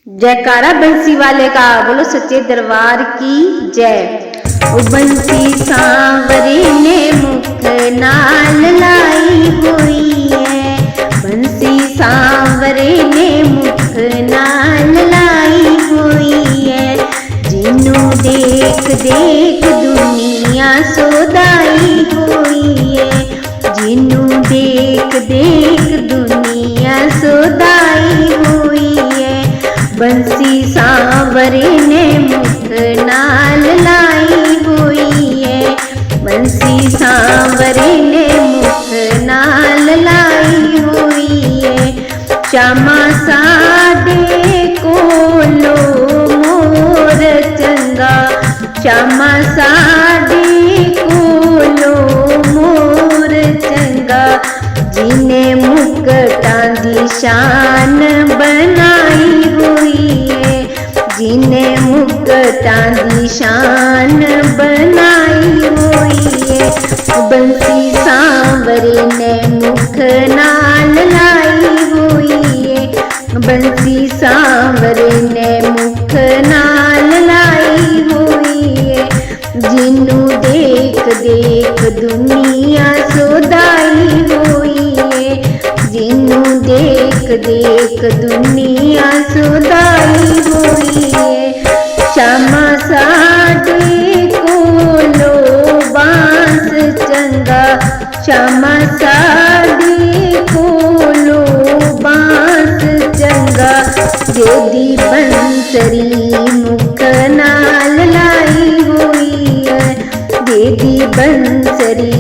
जयकारा बंसी वाले का, बोलो सच्चे दरबार की जय। ओ बंसी सांवरे ने मुख नाल लाई हुई है, बंसी सांवरे ने मुख नाल लाई हुई है। जिन्नू देख देख दुनिया सोदाई हुई है, जिन्नू देख देख दुनिया सोदाई हुई है। बंसी सांवरे ने मुख नाल लाई हुई है, बंसी सांवरे ने मुख नाल लाई हुई है। श्यामा साडे कोलो मोर चंगा, श्यामा साडे कोलो मोर चंगा। जिन्हें मुक्तां दी शान बनाई हुई है, जिन्हें मुक्तां दी शान बनाई हुई है। बंसी सांवरे ने मुख नाल लाई हुई है, बंसी सांवरे ने मुख नाल लाई हुई है। जिन्नू देख देख दुनिया सोदाई हुई है, जिन्नू देख देख दुनिया सोदाई हुई है। श्यामा साडे कोलो बांस चंगा, श्यामा साडे कोलो बांस चंगा। जेदी बंसरी मुख नाल लाई हुई है, जेदी बंसरी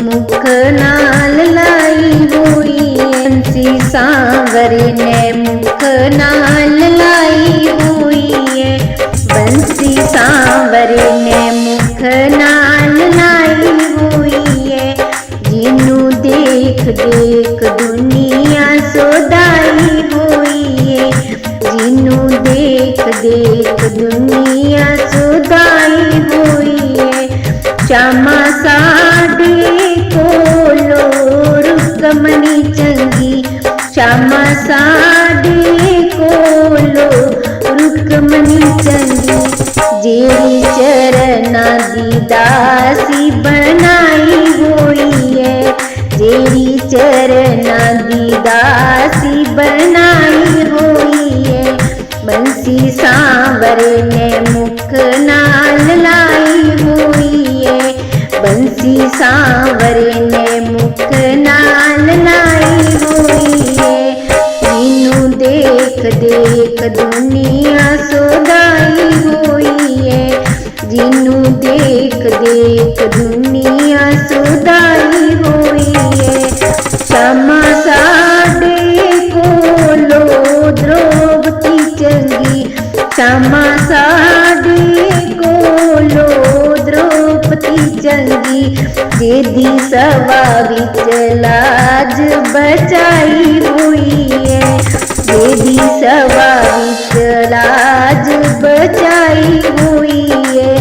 मुख नाल लाई हुई है। बंसी सांवरे ने मुख नाल लाई हुई है, बंसी सांवरे ने मुख नाल लाई हुई है। जिन्नू देख देख दुनिया सोदाई हुई है, जिन्नू देख देख दुनिया सोदाई हुई है। श्यामा साडे कोलो रुकमनी चंगी, श्यामा साडे कोलो रुकमनी चंगी। जेड़ी चरना दी दासी बनाई हुई है, जेड़ी चरना दी दासी बनाई हुई है। बंसी सांवरे ने मुख नाल लाई हुई है, बंसी सांवरे ने मुख नाल लाई हुई है। जिन्नू देख देख दुनिया सोदाई हुई है, जिन्नू देख देख दुनिया सोदाई हुई है। श्यामा साडे कोलो द्रौपदी चंगी, श्यामा साडे कोलो द्रौपदी चंगी। जेदी सभा विच लाज बचाई हुई है, जेदी सभा विच लाज बचाई हुई है।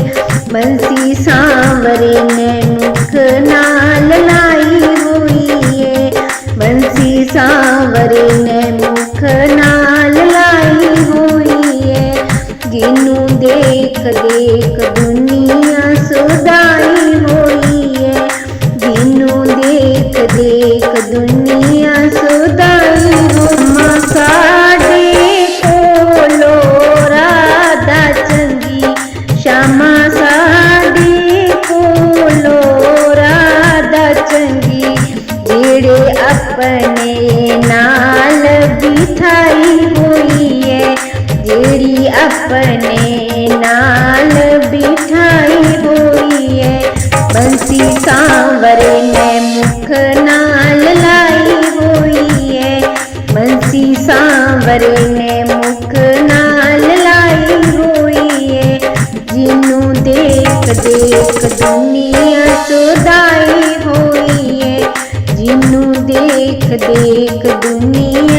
बंसी सांवरे ने मुख नाल लाई हुई है, बंसी सांवरे ने मुख नाल लाई हुई है। जिन्नू देख देख दुनिया सोदाई हुई है, जिन्नू देख देख दुनिया सोदाई हुई। साडे कोलो राधा चंगी, श्यामा साडे कोलो राधा चंगी। जेड़े अपने नाल बिठाई हुई है, जेड़ी अपने नाल बिठाई हुई है। बंसी सांवरे ने मुख नाल लाई हुई है, बंसी सांवरे ने मुख नाल लाई हुई है। जिन्नू देख देख दुनिया सोदाई हुई है, जिन्नू देख देख दुनिया